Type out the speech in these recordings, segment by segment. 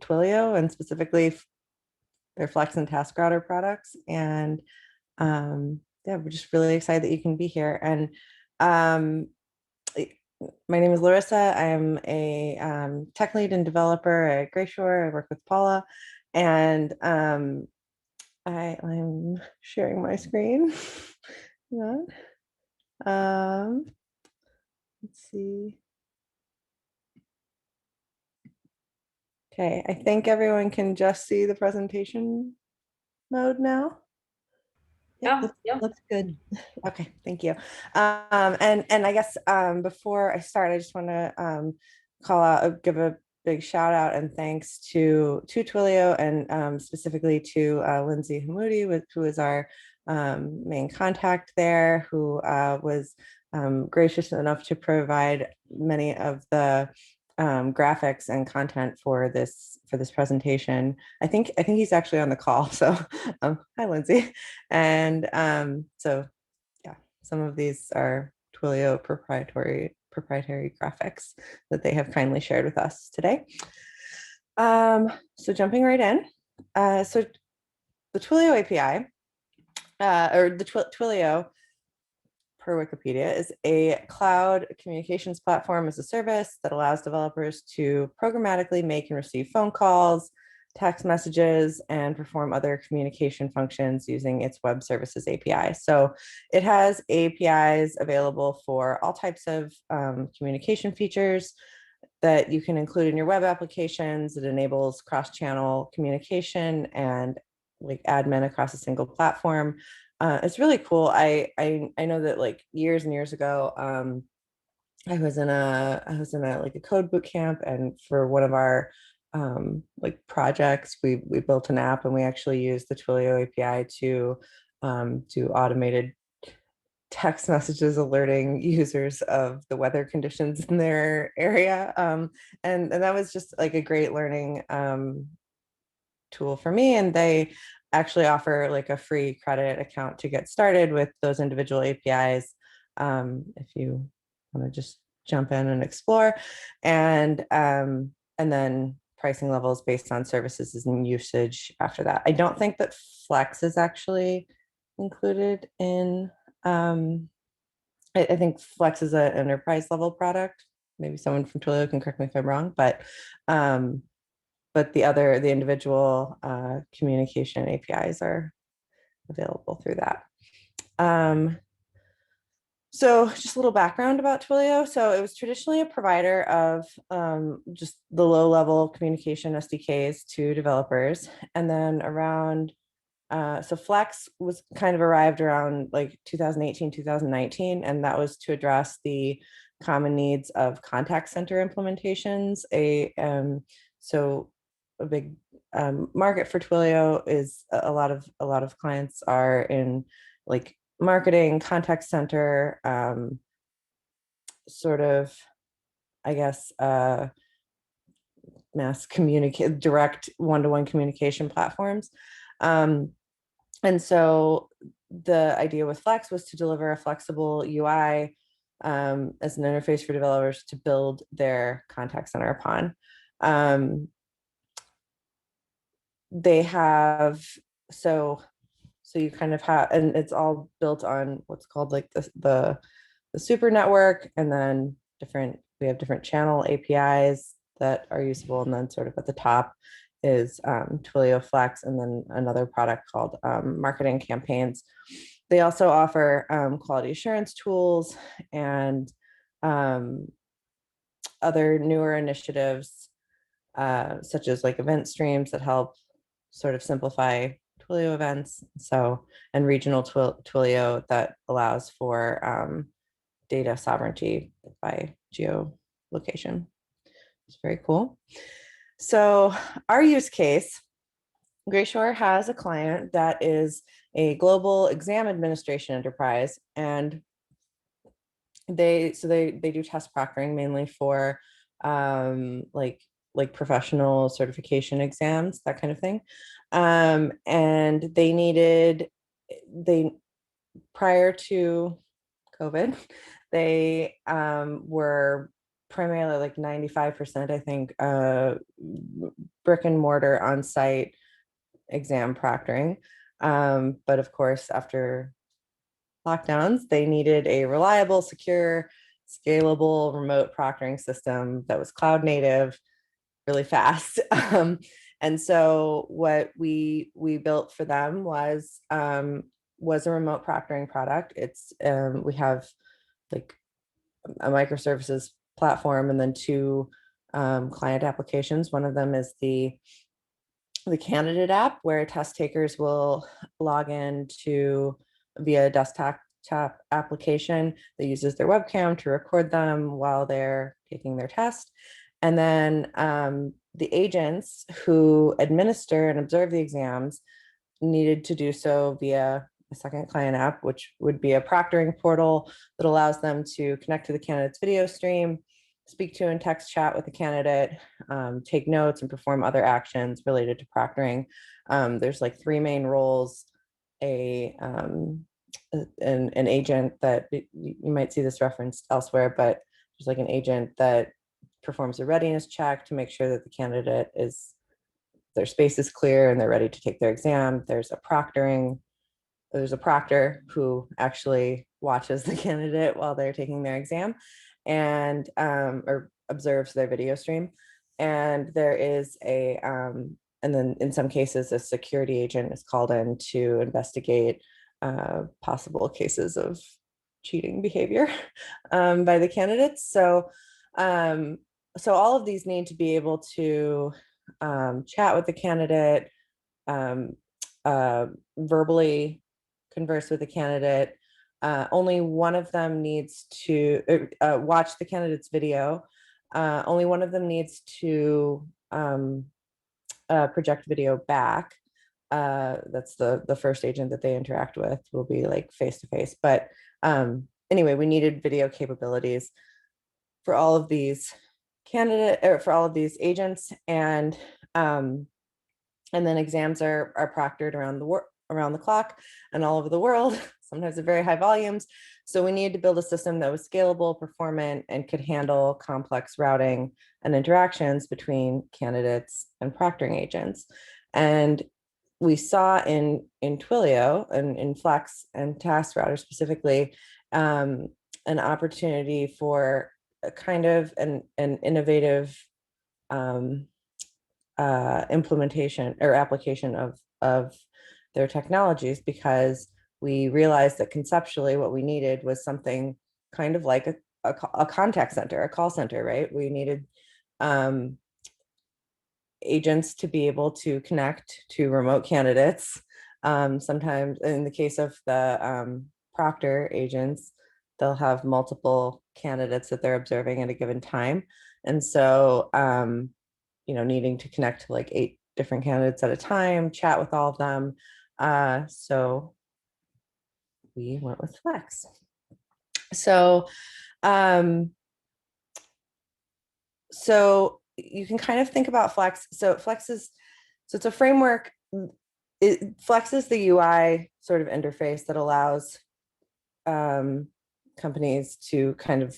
Twilio and specifically their Flex and TaskRouter products. And yeah, we're just really excited that you can be here. And my name is Larissa. I am a tech lead and developer at Grayshore. I work with Paula, and I'm sharing my screen. Yeah. Let's see. Okay, I think everyone can just see the presentation mode now. Yeah, yeah. Looks good. Okay, thank you. And I guess before I start, I just want to call out, give a big shout out and thanks to Twilio and specifically to Lindsay Hamoudi, who is our main contact there, who was gracious enough to provide many of the graphics and content for this presentation. I think he's actually on the call. So hi, Lindsay. And so yeah, some of these are Twilio proprietary graphics that they have kindly shared with us today. So jumping right in. So the Twilio API, or the Twilio per Wikipedia, is a cloud communications platform as a service that allows developers to programmatically make and receive phone calls, text messages, and perform other communication functions using its web services API. So it has APIs available for all types of communication features that you can include in your web applications. It enables cross-channel communication and like admin across a single platform. It's really cool. I know that like years and years ago, I was in a like a code boot camp, and for one of our like projects, we built an app, and we actually used the Twilio API to do automated text messages alerting users of the weather conditions in their area. And that was just like a great learning tool for me. And they actually offer like a free credit account to get started with those individual APIs if you want to just jump in and explore. And then pricing levels based on services and usage after that. I don't think that Flex is actually included in, I think Flex is an enterprise level product. Maybe someone from Twilio can correct me if I'm wrong, but the individual communication APIs are available through that. So just a little background about Twilio. So it was traditionally a provider of just the low-level communication SDKs to developers. And then around, so Flex was kind of arrived around like 2018, 2019, and that was to address the common needs of contact center implementations. So a big market for Twilio is a lot of clients are in like marketing, contact center, sort of, I guess, mass communicate, direct one-to-one communication platforms. And so the idea with Flex was to deliver a flexible UI as an interface for developers to build their contact center upon. They have, so you kind of have, and it's all built on what's called like the super network, and then we have different channel APIs that are usable, and then sort of at the top is Twilio Flex, and then another product called marketing campaigns. They also offer quality assurance tools and other newer initiatives, such as like event streams that help sort of simplify Twilio events. So, and regional Twilio that allows for data sovereignty by geolocation. It's very cool. So our use case, Grayshore has a client that is a global exam administration enterprise, and they do test proctoring mainly for like professional certification exams, that kind of thing. And they prior to COVID, they were primarily like 95%, I think, brick and mortar on-site exam proctoring. But of course, after lockdowns, they needed a reliable, secure, scalable remote proctoring system that was cloud native, really fast. And so what we built for them was a remote proctoring product. It's we have like a microservices platform and then two client applications. One of them is the candidate app, where test takers will log in to via a desktop application that uses their webcam to record them while they're taking their test. And then the agents who administer and observe the exams needed to do so via a second client app, which would be a proctoring portal that allows them to connect to the candidate's video stream, speak to and text chat with the candidate, take notes, and perform other actions related to proctoring. There's like three main roles: an agent that you might see this referenced elsewhere, but there's like an agent that performs a readiness check to make sure that the candidate is their space is clear and they're ready to take their exam. There's a proctor who actually watches the candidate while they're taking their exam and or observes their video stream. And there is and then in some cases, a security agent is called in to investigate possible cases of cheating behavior by the candidates. So all of these need to be able to chat with the candidate, verbally converse with the candidate. Only one of them needs to watch the candidate's video. Only one of them needs to project video back. That's the first agent that they interact with will be like face to face. But anyway, we needed video capabilities for all of these for all of these agents, and then exams are proctored around the clock and all over the world, sometimes at very high volumes. So we needed to build a system that was scalable, performant, and could handle complex routing and interactions between candidates and proctoring agents. And we saw in Twilio and in Flex and TaskRouter specifically, an opportunity for a kind of an innovative implementation or application of their technologies, because we realized that conceptually what we needed was something kind of like a contact center, a call center, right? We needed agents to be able to connect to remote candidates. Sometimes in the case of the proctor agents, they'll have multiple candidates that they're observing at a given time. And so, needing to connect to like 8 different candidates at a time, chat with all of them. So we went with Flex. So you can kind of think about Flex. So it's a framework. Flex is the UI sort of interface that allows companies to kind of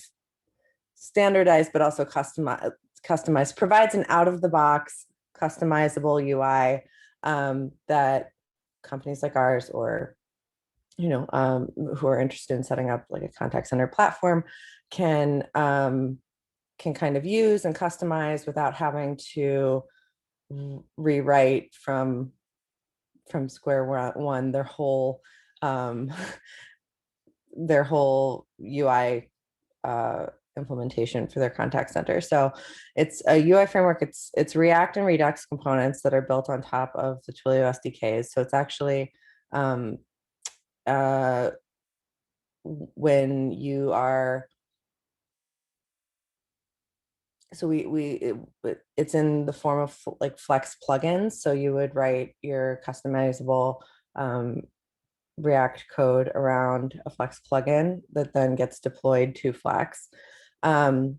standardize, but also customize, provides an out of the box customizable UI that companies like ours, or who are interested in setting up like a contact center platform, can kind of use and customize without having to rewrite from square one their whole UI implementation for their contact center. So it's a UI framework. It's React and Redux components that are built on top of the Twilio SDKs. So it's actually when you are, so it's in the form of like Flex plugins. So you would write your customizable React code around a Flex plugin that then gets deployed to Flex. And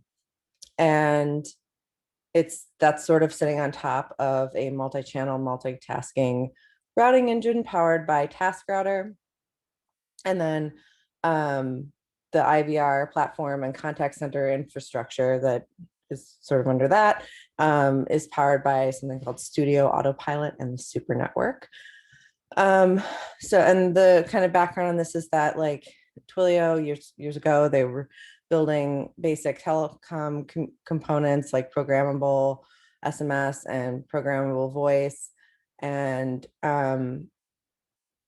that's sort of sitting on top of a multi-channel, multitasking routing engine powered by TaskRouter. And then the IVR platform and contact center infrastructure that is sort of under that, is powered by something called Studio Autopilot and the Super Network. So, and the kind of background on this is that like Twilio years ago, they were building basic telecom components like programmable SMS and programmable voice. And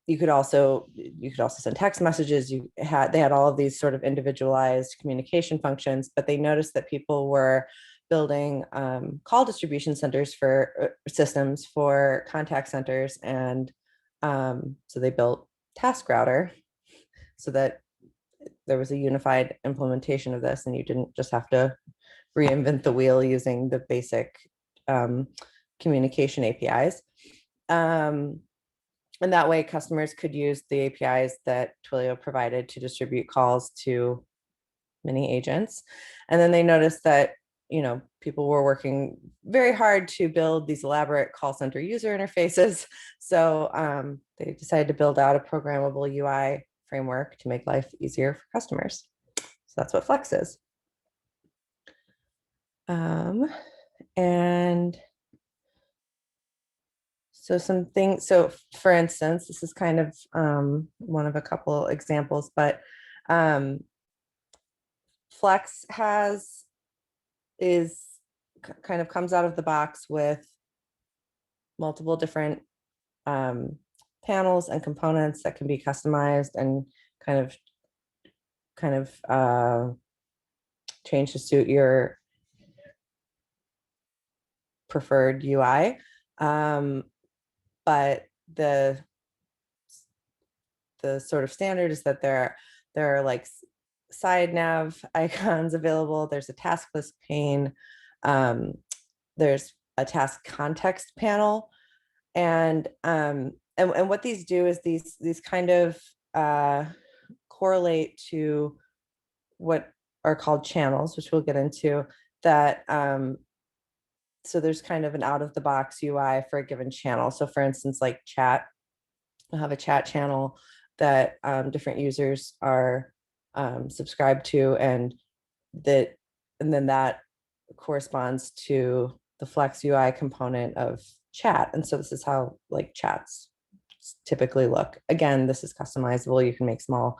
you could also send text messages. They had all of these sort of individualized communication functions, but they noticed that people were building call distribution centers for systems for contact centers. And so they built TaskRouter so that there was a unified implementation of this, and you didn't just have to reinvent the wheel using the basic communication APIs. And that way customers could use the APIs that Twilio provided to distribute calls to many agents. And then they noticed that, you know, people were working very hard to build these elaborate call center user interfaces. So they decided to build out a programmable UI framework to make life easier for customers. So that's what Flex is. And so some things, so for instance, this is kind of one of a couple examples, but Flex kind of comes out of the box with multiple different panels and components that can be customized and kind of change to suit your preferred UI. But the sort of standard is that there are like side nav icons available. There's a task list pane. There's a task context panel. And what these do is these kind of correlate to what are called channels, which we'll get into, that so there's kind of an out of the box UI for a given channel. So for instance, like chat, we'll have a chat channel that different users are subscribed to, and then that corresponds to the Flex UI component of chat. And so this is how like chats typically look. Again, this is customizable. You can make small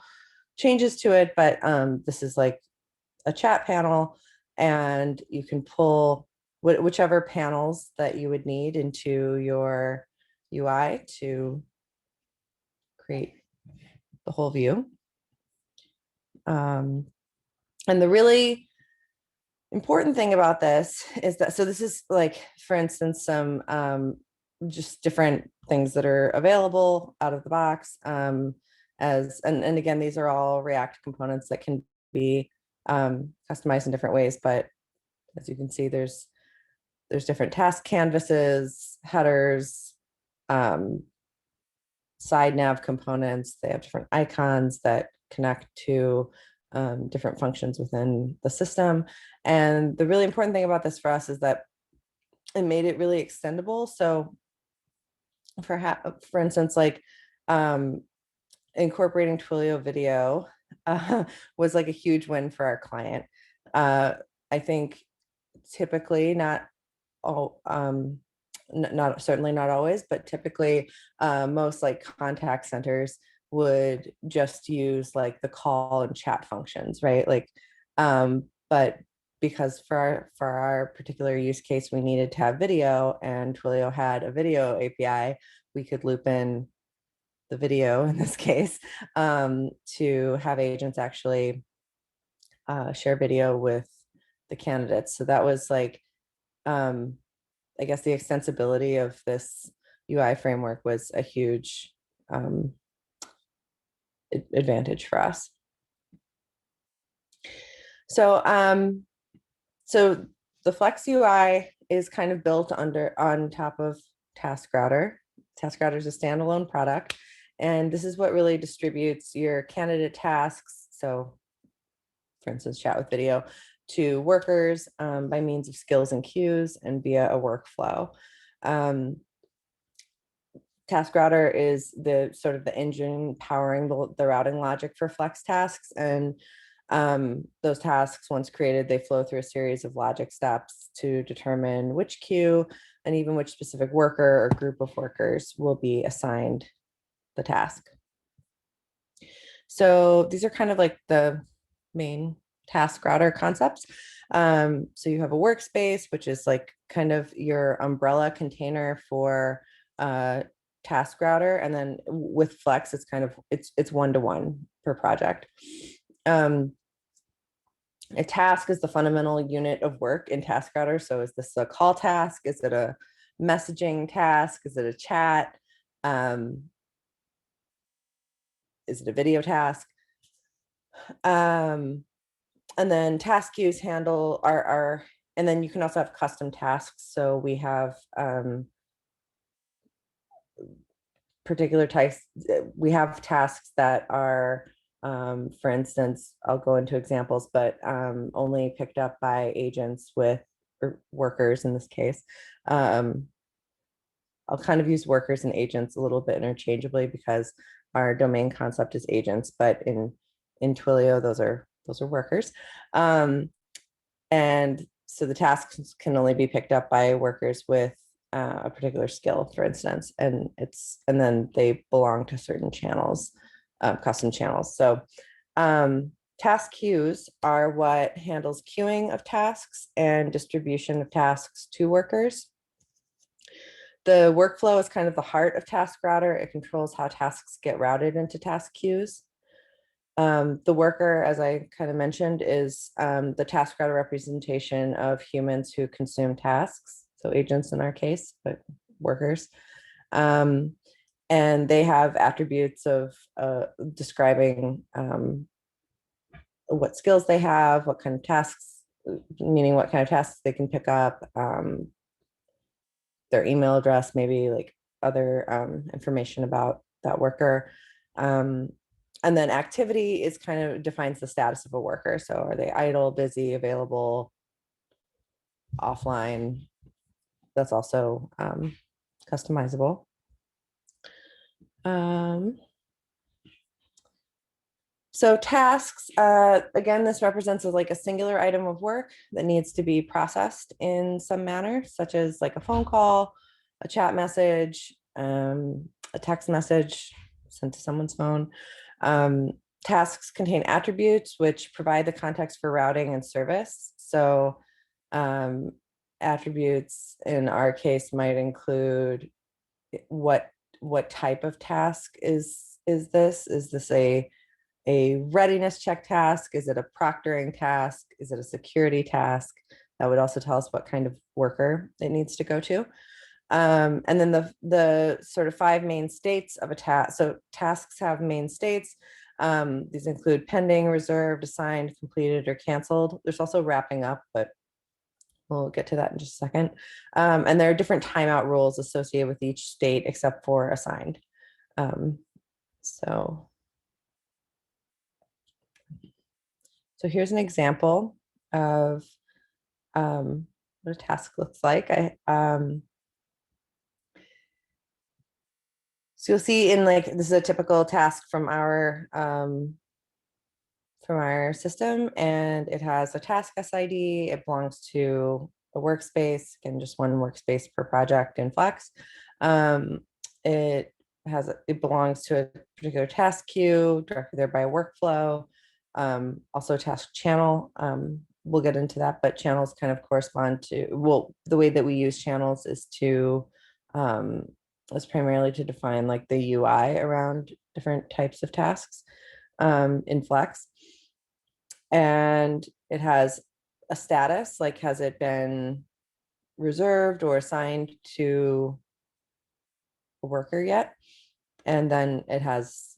changes to it, but this is like a chat panel, and you can pull whichever panels that you would need into your UI to create the whole view. And the really important thing about this is that, so this is like, for instance, some just different things that are available out of the box. And again, these are all React components that can be customized in different ways. But as you can see, there's different task canvases, headers, side nav components. They have different icons that connect to different functions within the system. And the really important thing about this for us is that it made it really extendable. So for instance, like incorporating Twilio video was like a huge win for our client. I think typically not certainly not always, but typically most like contact centers would just use like the call and chat functions, right? Like, but because for our particular use case, we needed to have video, and Twilio had a video API, we could loop in the video in this case to have agents actually share video with the candidates. So that was like, I guess the extensibility of this UI framework was a huge advantage for us. So, so the Flex UI is kind of built on top of TaskRouter. TaskRouter is a standalone product, and this is what really distributes your candidate tasks. So, for instance, chat with video to workers by means of skills and queues and via a workflow. TaskRouter is the sort of the engine powering the routing logic for Flex tasks. And Those tasks, once created, they flow through a series of logic steps to determine which queue and even which specific worker or group of workers will be assigned the task. So these are kind of like the main TaskRouter concepts. So you have a workspace, which is like kind of your umbrella container for TaskRouter, and then with Flex, it's kind of it's one-to-one per project. A task is the fundamental unit of work in TaskRouter. So is this a call task? Is it a messaging task? Is it a chat? Is it a video task? And then TaskQueues handle our, and then you can also have custom tasks. So we have particular types. We have tasks that are, for instance, I'll go into examples, but only picked up by agents with, or workers in this case. I'll kind of use workers and agents a little bit interchangeably because our domain concept is agents, but in Twilio, those are workers. And so the tasks can only be picked up by workers with a particular skill, for instance, and then they belong to certain channels, custom channels. So task queues are what handles queuing of tasks and distribution of tasks to workers. The workflow is kind of the heart of TaskRouter. It controls how tasks get routed into task queues. The worker, as I kind of mentioned, is the TaskRouter representation of humans who consume tasks. So agents in our case, but workers. And they have attributes of describing what skills they have, what kind of tasks, meaning what kind of tasks they can pick up, their email address, maybe like other information about that worker. And then activity is kind of defines the status of a worker. So are they idle, busy, available, offline? That's also customizable. So tasks, again, this represents like a singular item of work that needs to be processed in some manner, such as like a phone call, a chat message, a text message sent to someone's phone. Tasks contain attributes which provide the context for routing and service. So attributes in our case might include what type of task is this? Is this a readiness check task? Is it a proctoring task? Is it a security task? That would also tell us what kind of worker it needs to go to. And then the sort of 5 main states of a task. So tasks have main states. These include pending, reserved, assigned, completed, or canceled. There's also wrapping up, but we'll get to that in just a second. And there are different timeout rules associated with each state except for assigned. So here's an example of what a task looks like. So you'll see in like, this is a typical task from our system, and it has a task SID. It belongs to a workspace, again, just one workspace per project in Flex. It belongs to a particular task queue directed there by a workflow. Also a task channel. We'll get into that, but channels kind of correspond to, well, the way that we use channels is primarily to define like the UI around different types of tasks in Flex. And it has a status, like has it been reserved or assigned to a worker yet? And then it has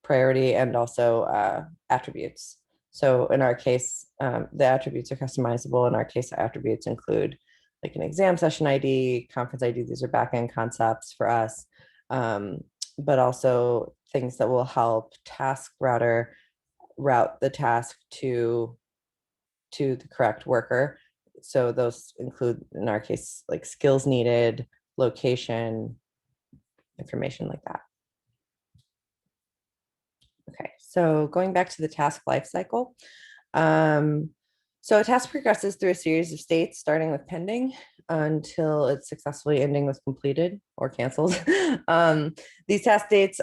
priority and also attributes. So in our case, the attributes are customizable. In our case, the attributes include like an exam session ID, conference ID. These are backend concepts for us, but also things that will help TaskRouter route the task to the correct worker. So those include, in our case, like skills needed, location, information like that. Okay, so going back to the task lifecycle. So a task progresses through a series of states, starting with pending until it's successfully ending with completed or canceled. These task dates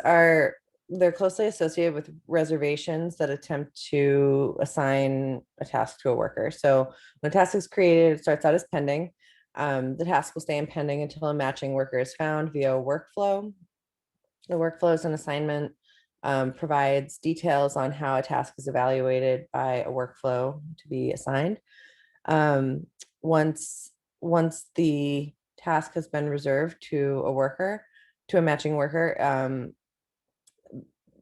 they're closely associated with reservations that attempt to assign a task to a worker. So when a task is created, it starts out as pending. The task will stay in pending until a matching worker is found via a workflow. The workflow is an assignment, provides details on how a task is evaluated by a workflow to be assigned. Um, once the task has been reserved to a worker, to a matching worker,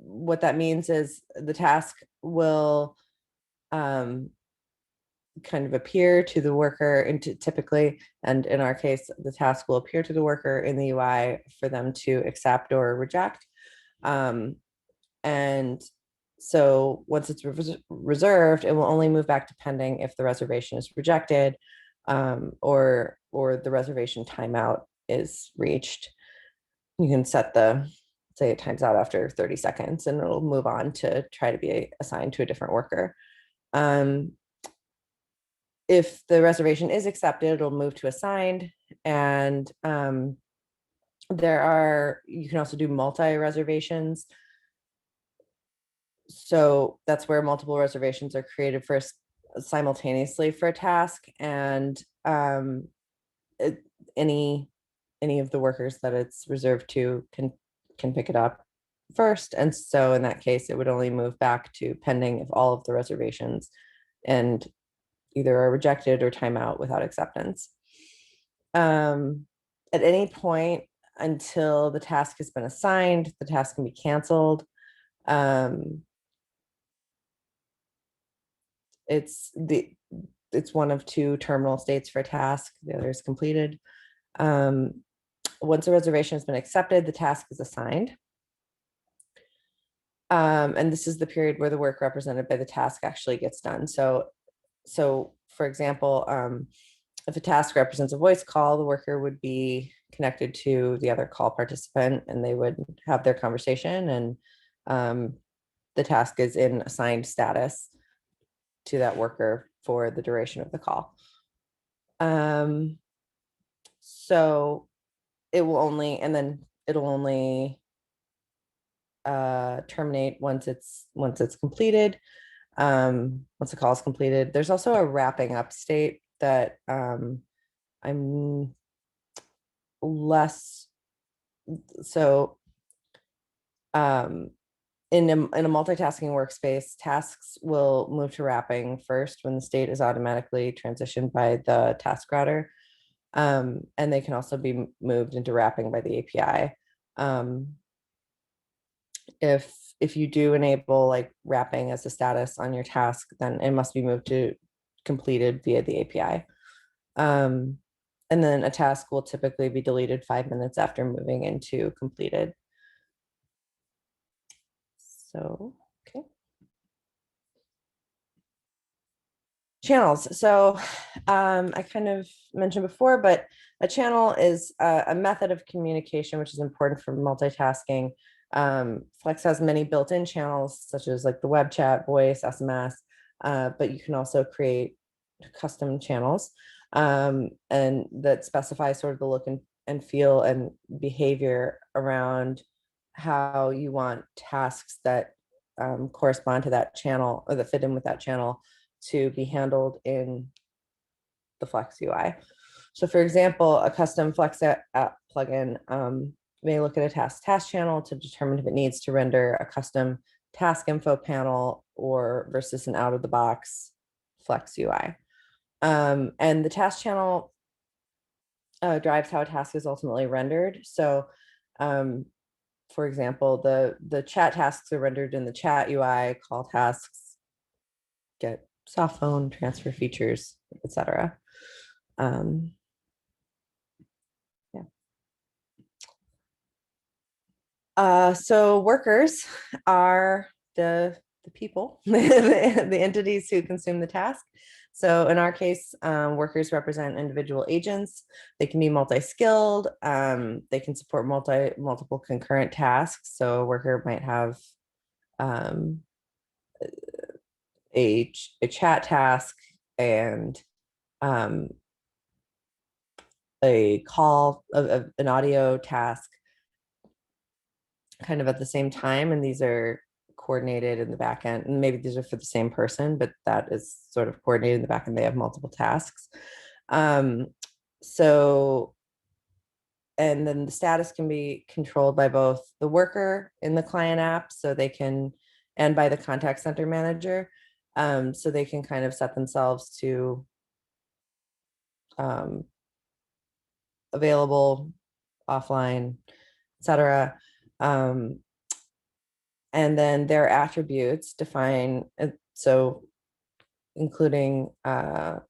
what that means is the task will kind of appear to the worker into typically, and in our case, the task will appear to the worker in the UI for them to accept or reject. And so once it's reserved, it will only move back to pending if the reservation is rejected, or the reservation timeout is reached. You can set say it times out after 30 seconds and it'll move on to try to be assigned to a different worker. If the reservation is accepted, it'll move to assigned. And you can also do multi-reservations. So that's where multiple reservations are created simultaneously for a task, and any of the workers that it's reserved to can pick it up first. And so in that case, it would only move back to pending if all of the reservations and either are rejected or timeout without acceptance. At any point until the task has been assigned, the task can be canceled. It's one of two terminal states for a task. The other is completed. Once a reservation has been accepted, the task is assigned. And this is the period where the work represented by the task actually gets done. So for example, if a task represents a voice call, the worker would be connected to the other call participant and they would have their conversation, and the task is in assigned status to that worker for the duration of the call. So it'll only terminate once it's completed. Once the call is completed, there's also a wrapping up state that I'm less so in a multitasking workspace, tasks will move to wrapping first when the state is automatically transitioned by the TaskRouter. And they can also be moved into wrapping by the API. If you do enable like wrapping as a status on your task, then it must be moved to completed via the API. And then a task will typically be deleted 5 minutes after moving into completed. So, okay. Channels. So I kind of mentioned before, but a channel is a method of communication which is important for multitasking. Flex has many built-in channels, such as like the web chat, voice, SMS, but you can also create custom channels, and that specify sort of the look and feel and behavior around how you want tasks that correspond to that channel or that fit in with that channel to be handled in the Flex UI. So for example, a custom Flex app plugin may look at a task channel to determine if it needs to render a custom task info panel or versus an out of the box Flex UI. And the task channel drives how a task is ultimately rendered. So for example, the chat tasks are rendered in the chat UI, call tasks get soft phone transfer features, etc. So workers are the people, the entities who consume the task. So in our case, workers represent individual agents. They can be multi-skilled. They can support multiple concurrent tasks. So a worker might have a chat task and a call of an audio task kind of at the same time, and these are coordinated in the back end, and maybe these are for the same person, but that is sort of coordinated in the back end. They have multiple tasks. So, and then the status can be controlled by both the worker in the client app, so they can, and by the contact center manager, so they can kind of set themselves to available, offline, etc. And then their attributes define, so including, you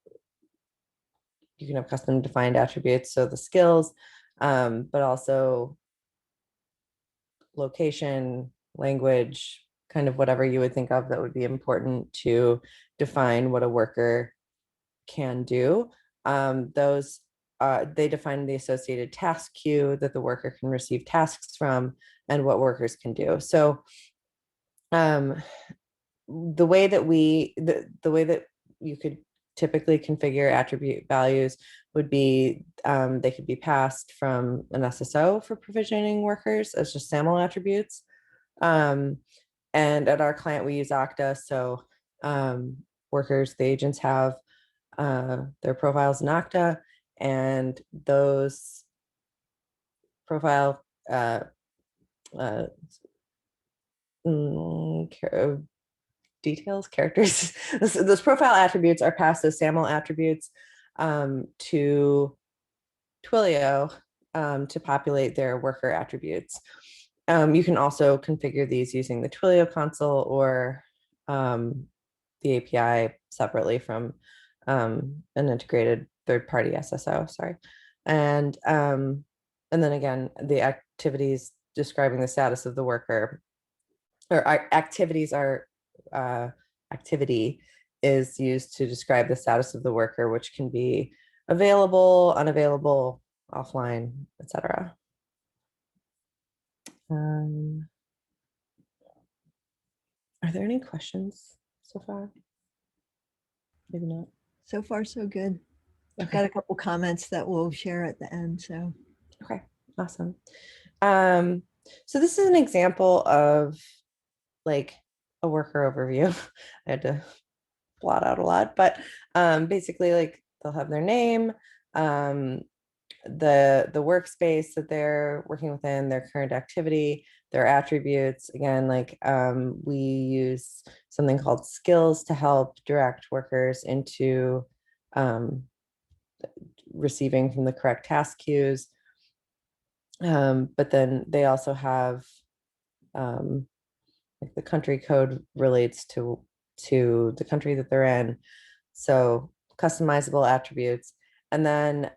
can have custom defined attributes, so the skills, but also location, language, kind of whatever you would think of that would be important to define what a worker can do. Those they define the associated task queue that the worker can receive tasks from and what workers can do. So the way that the way that you could typically configure attribute values would be they could be passed from an SSO for provisioning workers as just SAML attributes. And at our client, we use Okta. So workers, the agents have their profiles in Okta, and those profile details, characters, those profile attributes are passed as SAML attributes to Twilio to populate their worker attributes. You can also configure these using the Twilio console or the API separately from an integrated third-party SSO. Sorry, and then again, the activities describing the status of the worker, or activities are activity is used to describe the status of the worker, which can be available, unavailable, offline, etc. Are there any questions so far? Maybe not. So far, so good. I've Okay. got a couple comments that we'll share at the end. So, Okay, awesome. So this is an example of like a worker overview. I had to blot out a lot, but basically like they'll have their name, the workspace that they're working within, their current activity, their attributes. Again, like we use something called skills to help direct workers into receiving from the correct task queues. But then they also have like the country code relates to the country that they're in. So customizable attributes. And then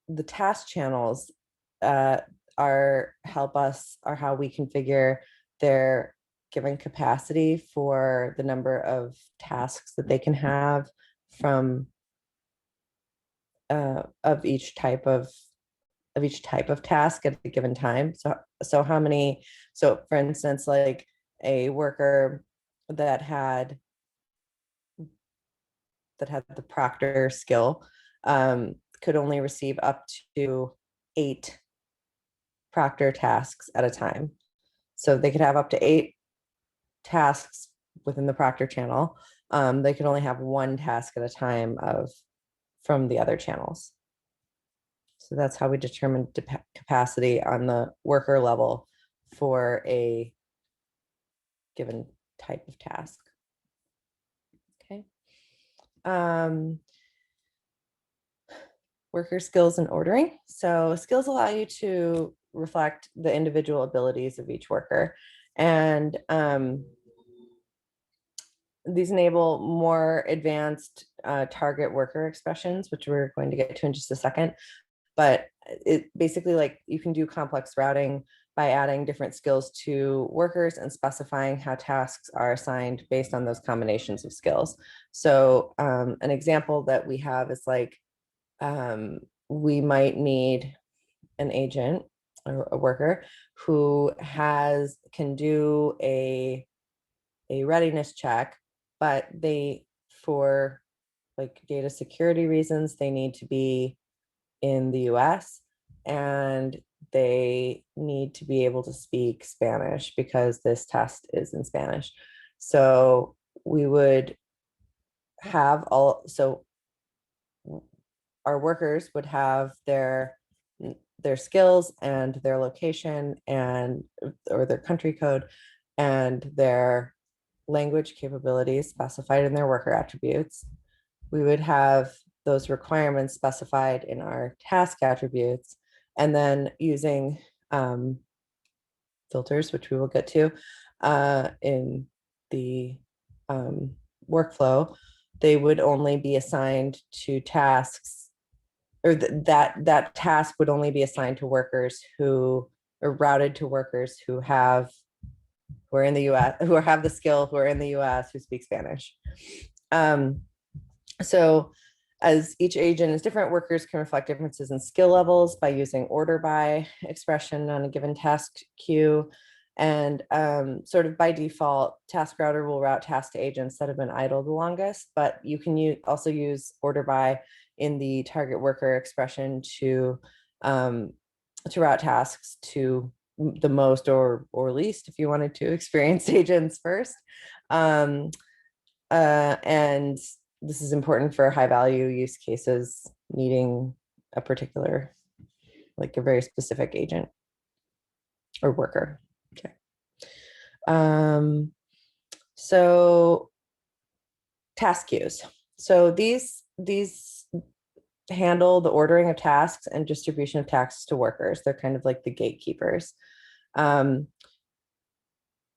the task channels are how we configure their given capacity for the number of tasks that they can have from of each type of task at a given time. So how many, so for instance, like a worker that had the Proctor skill could only receive up to 8 Proctor tasks at a time. So they could have up to 8 tasks within the Proctor channel. They could only have 1 task at a time from the other channels. So that's how we determine capacity on the worker level for a given type of task. Okay. Worker skills and ordering. So skills allow you to reflect the individual abilities of each worker. And these enable more advanced target worker expressions, which we're going to get to in just a second. But it basically, like, you can do complex routing by adding different skills to workers and specifying how tasks are assigned based on those combinations of skills. So an example that we have is like, we might need an agent a worker who can do a readiness check, but for like data security reasons, they need to be in the US and they need to be able to speak Spanish because this test is in Spanish. So we would have our workers would have their skills and their location or their country code and their language capabilities specified in their worker attributes. We would have those requirements specified in our task attributes, and then using filters, which we will get to in the workflow, they would only be assigned to tasks, or that task would only be assigned to workers who are routed to workers who are in the US, who have the skill, who are in the US, who speak Spanish. So as each agent is different, workers can reflect differences in skill levels by using order by expression on a given task queue. And sort of by default, TaskRouter will route tasks to agents that have been idle the longest, but you can also use order by in the target worker expression to route tasks to the most or least if you wanted to experienced agents first. And this is important for high value use cases needing a particular, like a very specific agent or worker. Okay. So task queues. So these handle the ordering of tasks and distribution of tasks to workers. They're kind of like the gatekeepers.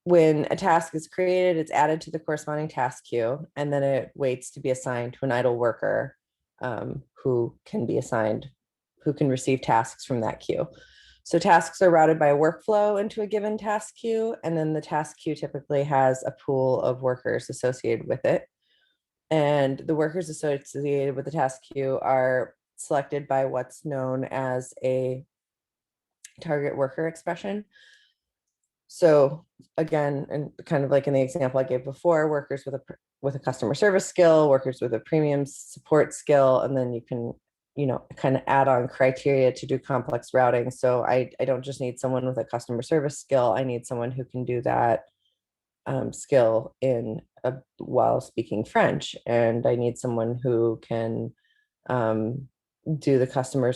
When a task is created, it's added to the corresponding task queue, and then it waits to be assigned to an idle worker who can receive tasks from that queue. So tasks are routed by a workflow into a given task queue, and then the task queue typically has a pool of workers associated with it. And the workers associated with the task queue are selected by what's known as a target worker expression. So again, and kind of like in the example I gave before, workers with a customer service skill, workers with a premium support skill, and then you can, kind of add on criteria to do complex routing. So I don't just need someone with a customer service skill. I need someone who can do that skill while speaking French, and I need someone who can do the customer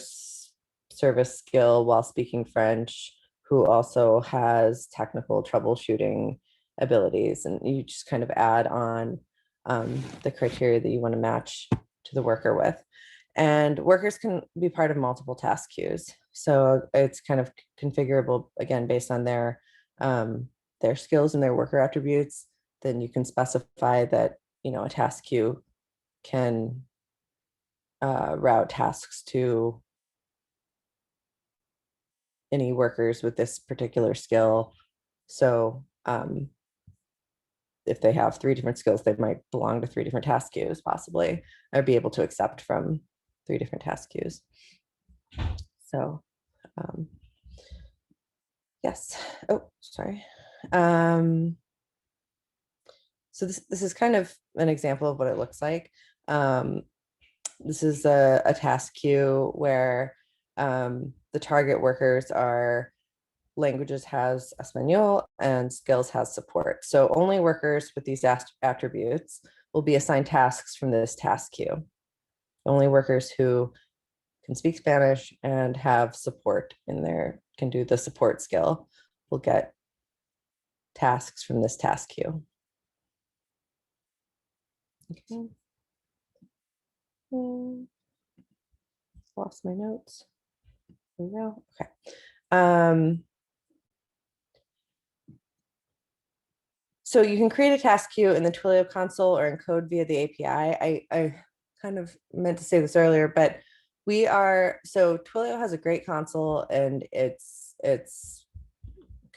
service skill while speaking French, who also has technical troubleshooting abilities. And you just kind of add on the criteria that you want to match to the worker with. And workers can be part of multiple task queues. So it's kind of configurable, again, based on their skills and their worker attributes. Then you can specify that, a task queue can route tasks to any workers with this particular skill. So if they have 3 different skills, they might belong to 3 different task queues, possibly, or be able to accept from 3 different task queues. So yes. Oh, sorry. So this is kind of an example of what it looks like. This is a task queue where the target workers are languages has Espanol and skills has support. So only workers with these attributes will be assigned tasks from this task queue. Only workers who can speak Spanish and have support can do the support skill will get tasks from this task queue. Okay. Lost my notes. There we go. Okay. So you can create a task queue in the Twilio console or encode via the API. I kind of meant to say this earlier, but so Twilio has a great console, and it's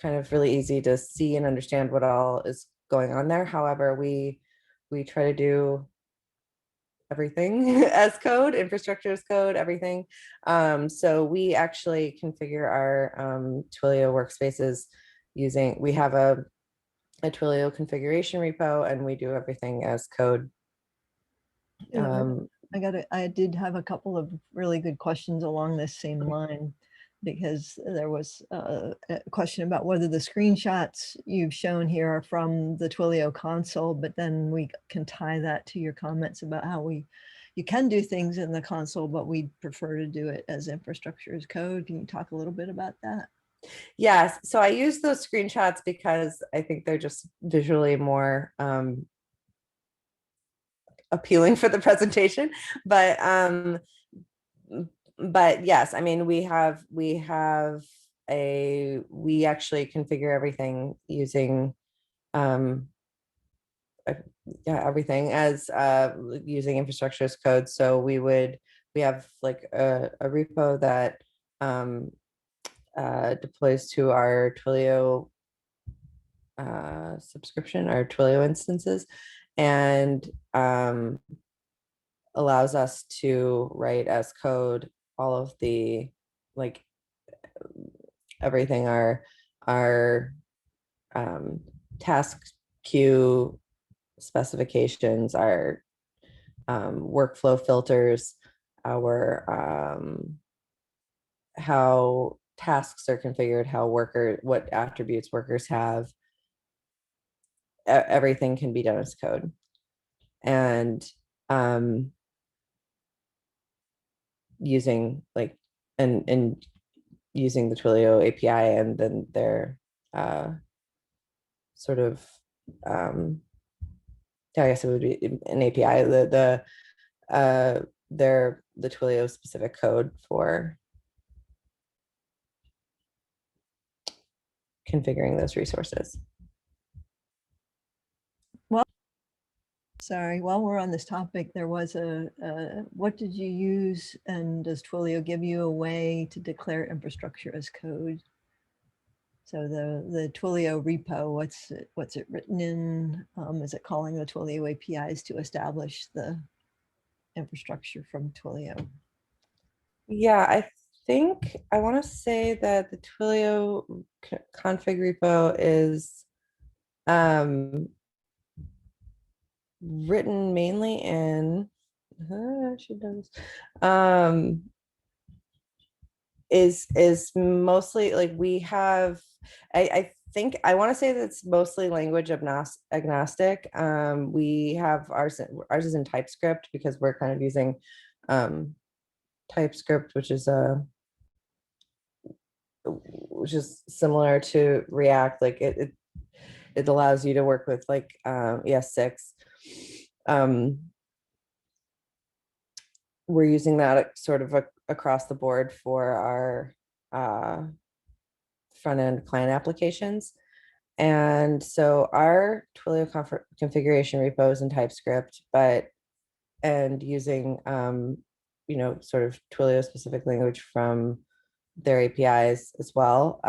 kind of really easy to see and understand what all is going on there. However, we try to do everything as code, infrastructure as code, everything. So we actually configure our Twilio workspaces using, we have a Twilio configuration repo, and we do everything as code. I did have a couple of really good questions along this same line, because there was a question about whether the screenshots you've shown here are from the Twilio console, but then we can tie that to your comments about how you can do things in the console, but we prefer to do it as infrastructure as code. Can you talk a little bit about that? Yes, so I use those screenshots because I think they're just visually more appealing for the presentation. But yes, I mean, we actually configure everything using everything as using infrastructure as code. So we have like a repo that deploys to our Twilio subscription, our Twilio instances, and allows us to write as code all of the, like, everything, our TaskQueue specifications, our workflow filters, our how tasks are configured, what attributes workers have. Everything can be done as code. And using and using the Twilio API, and then their sort of I guess it would be an API, the Twilio specific code for configuring those resources. Sorry, while we're on this topic, there was what did you use, and does Twilio give you a way to declare infrastructure as code? So the Twilio repo, what's it written in? Is it calling the Twilio APIs to establish the infrastructure from Twilio? Yeah, I think I want to say that the Twilio config repo is written mainly in is mostly, like, we have, I think I want to say that it's mostly language agnostic. We have ours is in TypeScript, because we're kind of using TypeScript, which is similar to React. Like it allows you to work with, like, ES6. We're using that sort of across the board for our front end client applications. And so our Twilio configuration repo is in TypeScript, and using sort of Twilio specific language from their APIs as well,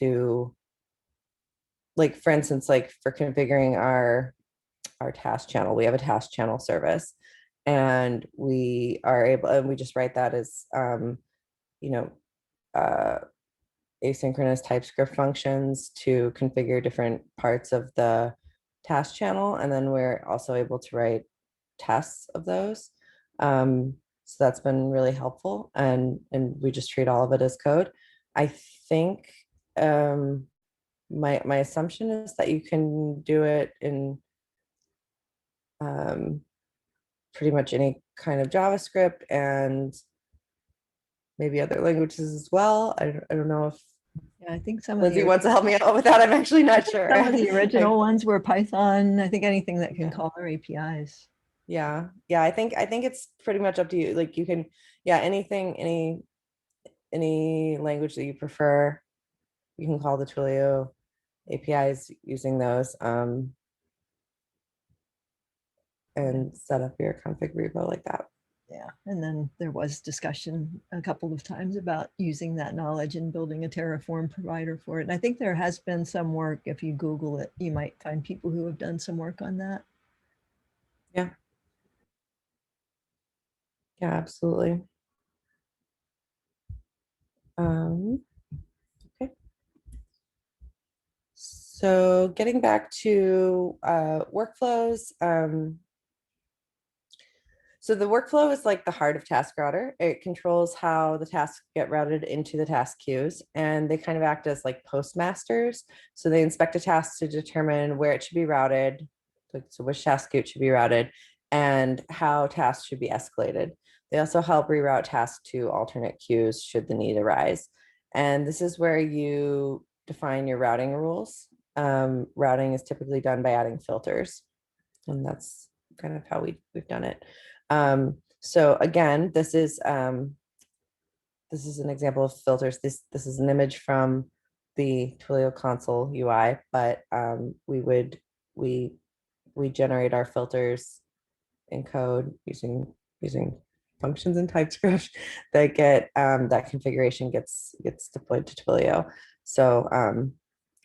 to, like, for instance, like for configuring our task channel, we have a task channel service, and we just write that as asynchronous TypeScript functions to configure different parts of the task channel, and then we're also able to write tests of those. So that's been really helpful, and we just treat all of it as code. I think my assumption is that you can do it in pretty much any kind of JavaScript, and maybe other languages as well. I don't know if Yeah, I think some of Lindsay the wants to help me out with that. I'm actually not sure. some of the original ones were Python. I think anything that can call our APIs. Yeah, I think it's pretty much up to you. Like, you can, anything, any language that you prefer, you can call the Twilio APIs using those, and set up your config repo like that. Yeah, and then there was discussion a couple of times about using that knowledge and building a Terraform provider for it. And I think there has been some work. If you Google it, you might find people who have done some work on that. Yeah. Yeah, absolutely. Okay. So getting back to workflows, so the workflow is like the heart of TaskRouter. It controls how the tasks get routed into the task queues, and they kind of act as like postmasters. So they inspect a task to determine where it should be routed, like so which task queue it should be routed, and how tasks should be escalated. They also help reroute tasks to alternate queues should the need arise. And this is where you define your routing rules. Routing is typically done by adding filters, and that's kind of how we've done it. So again, this is an example of filters. This is an image from the Twilio console UI, but we generate our filters in code using functions in TypeScript that get that configuration gets deployed to Twilio. So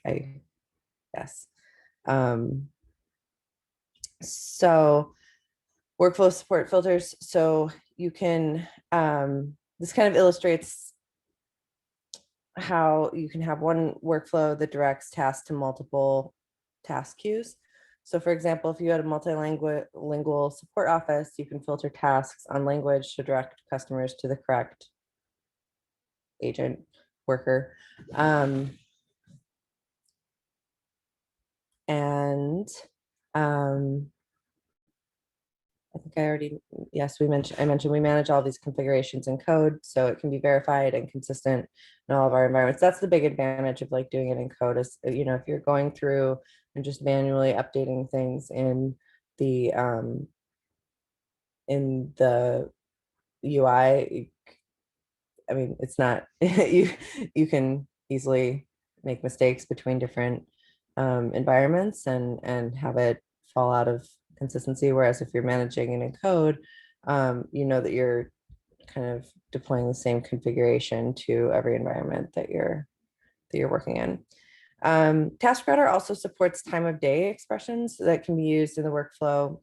I yes. So workflow support filters. So you can, this kind of illustrates how you can have one workflow that directs tasks to multiple task queues. So for example, if you had a multilingual support office, you can filter tasks on language to direct customers to the correct agent worker. And I think I already, yes, I mentioned we manage all these configurations in code, so it can be verified and consistent in all of our environments. That's the big advantage of like doing it in code is, you know, if you're going through and just manually updating things the in the UI, I mean, it's not, you can easily make mistakes between different environments and have it fall out of consistency. Whereas if you're managing it in code, you know that you're kind of deploying the same configuration to every environment that you're working in. TaskRouter also supports time of day expressions that can be used in the workflow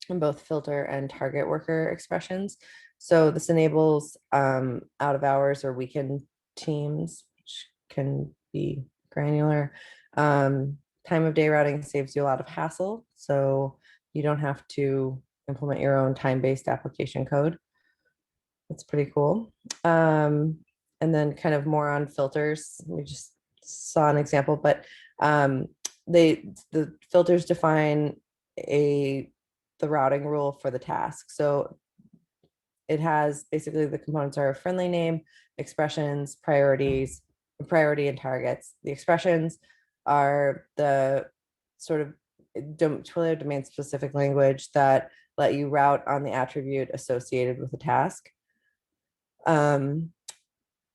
in both filter and target worker expressions. So this enables out of hours or weekend teams, which can be granular. Time of day routing saves you a lot of hassle. So you don't have to implement your own time-based application code. That's pretty cool. And then kind of more on filters. We just saw an example, but the filters define the routing rule for the task. So it has basically the components are friendly name, expressions, priorities, priority and targets. The expressions are the sort of Twilio domain specific language that let you route on the attribute associated with the task.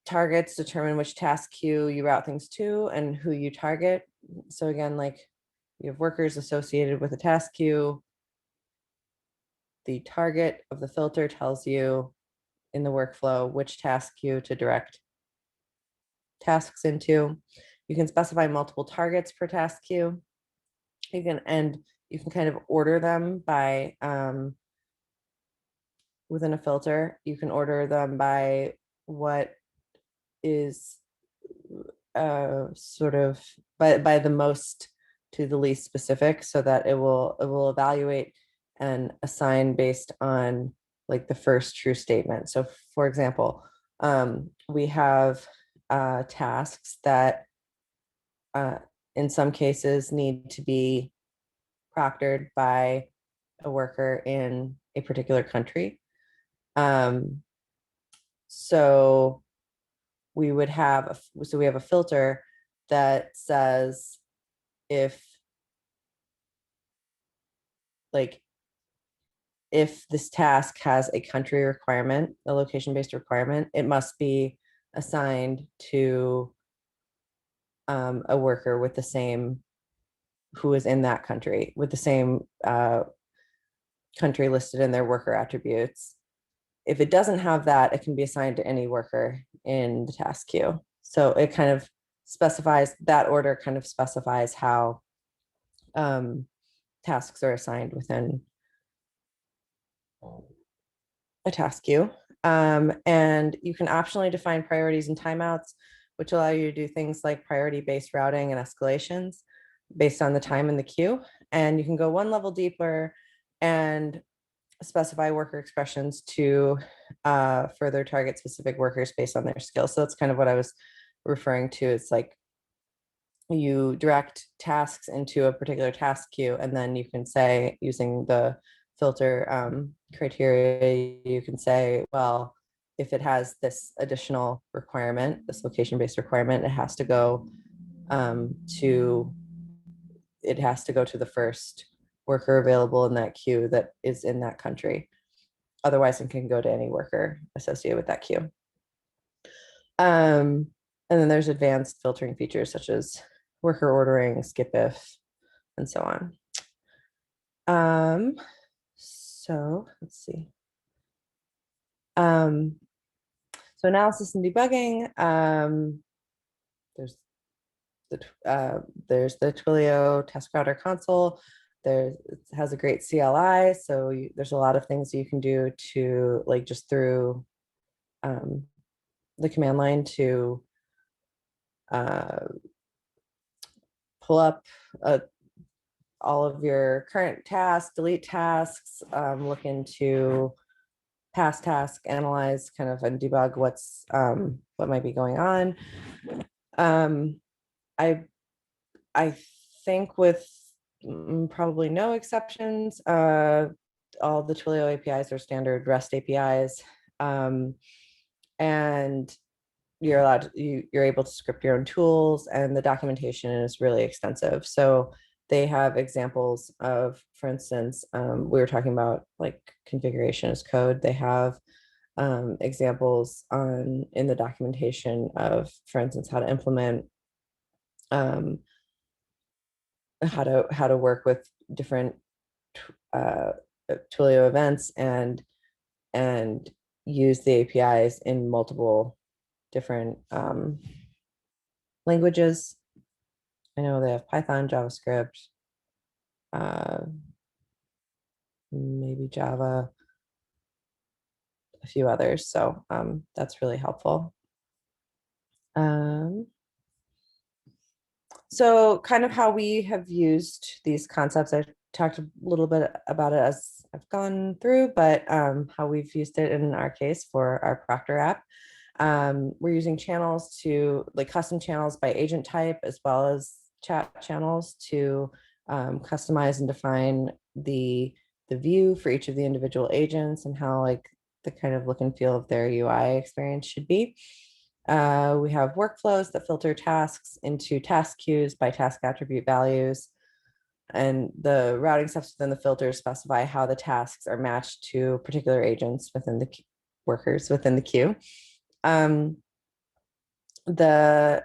Targets determine which task queue you route things to and who you target. So again, like you have workers associated with a task queue. The target of the filter tells you in the workflow which task queue to direct tasks into. You can specify multiple targets per task queue. You can kind of order them by within a filter. You can order them by what is sort of by the most to the least specific, so that it will evaluate and assign based on like the first true statement. So for example, we have tasks that in some cases need to be proctored by a worker in a particular country. So we have a filter that says if this task has a country requirement, a location-based requirement, it must be assigned to a worker with the same who is in that country with the same country listed in their worker attributes. If it doesn't have that, it can be assigned to any worker in the task queue. So it kind of specifies that order kind of specifies how tasks are assigned within a task queue. And you can optionally define priorities and timeouts, which allow you to do things like priority-based routing and escalations based on the time in the queue. And you can go one level deeper and specify worker expressions to further target specific workers based on their skills. So that's kind of what I was referring to. It's like you direct tasks into a particular task queue, and then you can say, using the filter criteria, you can say, well, if it has this additional requirement, this location-based requirement, it has to go to the first worker available in that queue that is in that country. Otherwise, it can go to any worker associated with that queue. And then there's advanced filtering features such as worker ordering, skip if, and so on. So let's see. So analysis and debugging. There's the Twilio TaskRouter console. It has a great CLI, so there's a lot of things you can do to, like, just through the command line to pull up all of your current tasks, delete tasks, look into past task, analyze kind of and debug what might be going on. I think with probably no exceptions, all the Twilio APIs are standard REST APIs, and you're able to script your own tools, and the documentation is really extensive. So they have examples of, for instance, we were talking about like configuration as code. They have examples in the documentation of, for instance, how to implement, how to work with different Twilio events and use the APIs in multiple different languages. I know they have Python, JavaScript, maybe Java, a few others. So that's really helpful. So kind of how we have used these concepts, I talked a little bit about it as I've gone through, but how we've used it in our case for our Proctor app. We're using channels to, like, custom channels by agent type, as well as chat channels to customize and define the view for each of the individual agents and how, like, the kind of look and feel of their UI experience should be. We have workflows that filter tasks into task queues by task attribute values. And the routing steps within the filters specify how the tasks are matched to particular agents within the workers within the queue. The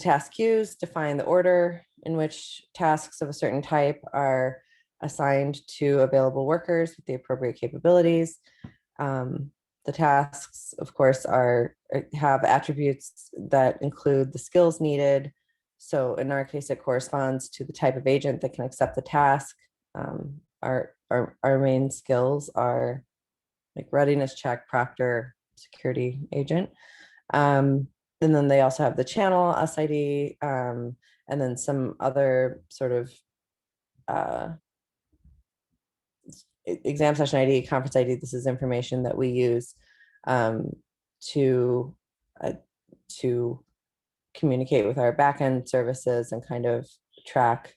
task queues define the order in which tasks of a certain type are assigned to available workers with the appropriate capabilities. The tasks, of course, have attributes that include the skills needed. So in our case, it corresponds to the type of agent that can accept the task. Our main skills are like readiness check, Proctor, security agent. And then they also have the channel SID, and then some other sort of exam session ID, conference ID. This is information that we use to communicate with our backend services and kind of track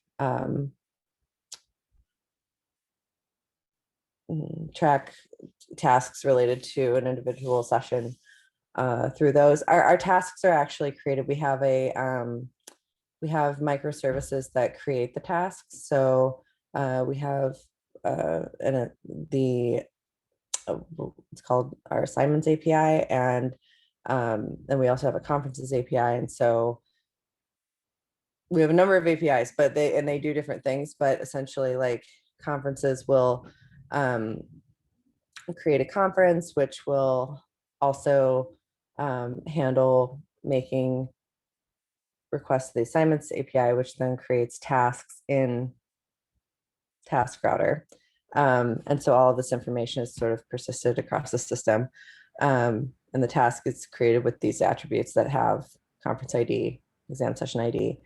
tasks related to an individual session through those. Our tasks are actually created. We have microservices that create the tasks. So we have it's called our assignments API, and then we also have a conferences API. And so we have a number of APIs, but they do different things. But essentially, like, conferences will create a conference, which will also handle making requests to the assignments API, which then creates tasks in TaskRouter. And so all of this information is sort of persisted across the system. And the task is created with these attributes that have conference ID, exam session ID,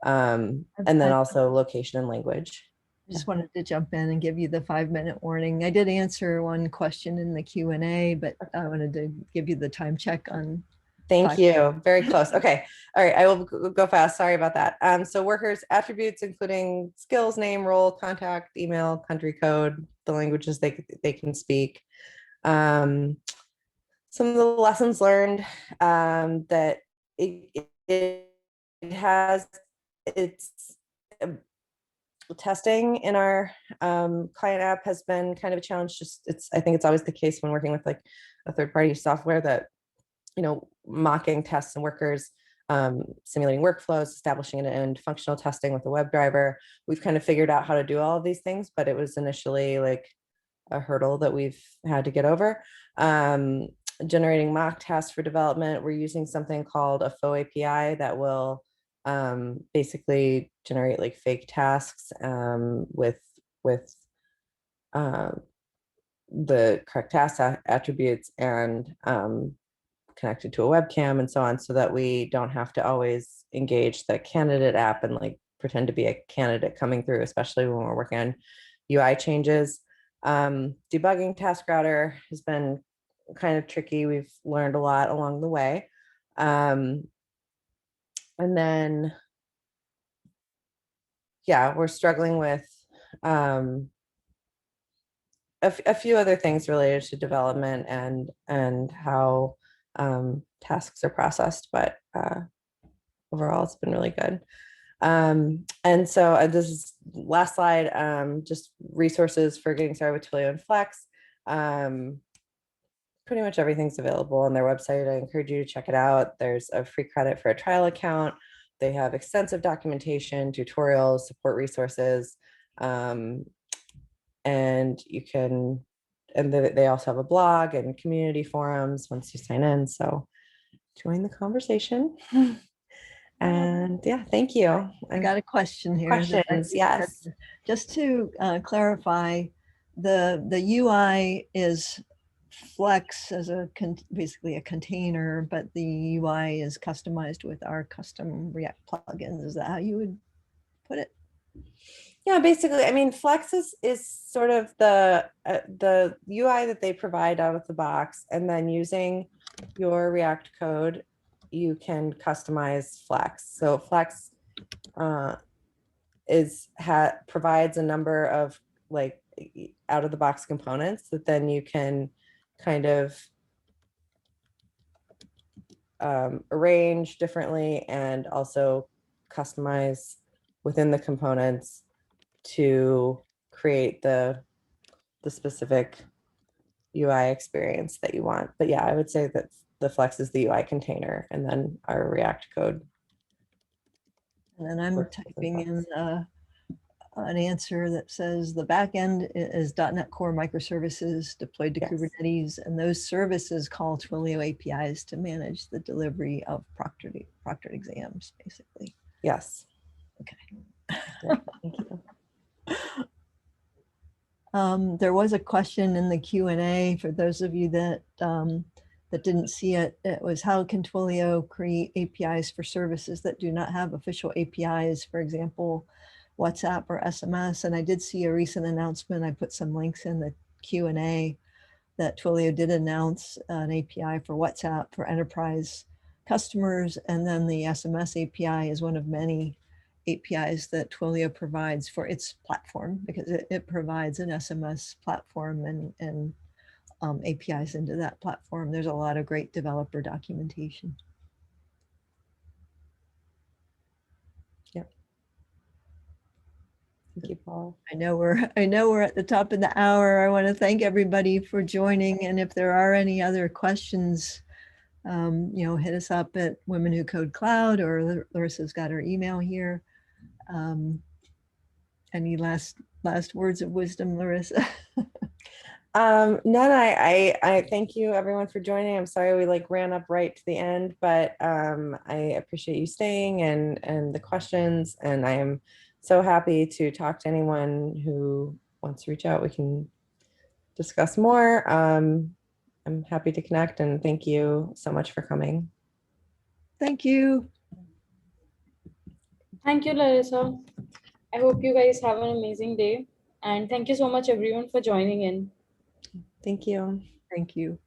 and then also location and language. Just wanted to jump in and give you the 5-minute warning. I did answer one question in the Q&A, but I wanted to give you the time check on. Thank you. Very close. Okay. All right. I will go fast. Sorry about that. So workers attributes, including skills, name, role, contact, email, country code, the languages they can speak. Some of the lessons learned, that it has its testing in our client app has been kind of a challenge. I think it's always the case when working with like a third-party software that, mocking tests and workers, simulating workflows, establishing an end functional testing with a WebDriver. We've kind of figured out how to do all of these things, but it was initially like a hurdle that we've had to get over. Generating mock tasks for development. We're using something called a faux API that will basically generate like fake tasks with the correct task attributes and connected to a webcam and so on, so that we don't have to always engage the candidate app and like pretend to be a candidate coming through, especially when we're working on UI changes. Debugging TaskRouter has been kind of tricky. We've learned a lot along the way. And then, yeah, we're struggling with a few other things related to development and how tasks are processed, but overall it's been really good. And so this is last slide, just resources for getting started with Twilio and Flex. Pretty much everything's available on their website. I encourage you to check it out. There's a free credit for a trial account. They have extensive documentation, tutorials, support resources, and you can, and they also have a blog and community forums once you sign in. So join the conversation. And yeah, thank you. I got a question here. Questions, yes. Just to clarify, the UI is Flex as basically a container, but the UI is customized with our custom React plugins. Is that how you would put it? Yeah, basically, I mean, Flex is sort of the UI that they provide out of the box, and then using your React code, you can customize Flex. So Flex provides a number of like out of the box components that then you can kind of arrange differently and also customize within the components to create the specific UI experience that you want. But yeah, I would say that the Flex is the UI container and then our React code. And then I'm typing in an answer that says the backend is .NET Core microservices deployed to Kubernetes, and those services call Twilio APIs to manage the delivery of proctored exams, basically. Yes. Okay. Yeah, thank you. There was a question in the Q&A for those of you that that didn't see it. It was, how can Twilio create APIs for services that do not have official APIs, for example, WhatsApp or SMS? And I did see a recent announcement. I put some links in the Q&A that Twilio did announce an API for WhatsApp for enterprise customers. And then the SMS API is one of many APIs that Twilio provides for its platform, because it provides an SMS platform and APIs into that platform. There's a lot of great developer documentation. Yep. Thank you, Paul. I know we're at the top of the hour. I want to thank everybody for joining. And if there are any other questions, hit us up at Women Who Code Cloud, or Larissa's got her email here. Any last words of wisdom, Larissa? None. I thank you everyone for joining. I'm sorry we like ran up right to the end, but I appreciate you staying and the questions, and I am so happy to talk to anyone who wants to reach out, we can discuss more. I'm happy to connect, and thank you so much for coming. Thank you. Thank you, Larissa. I hope you guys have an amazing day. And thank you so much, everyone, for joining in. Thank you. Thank you.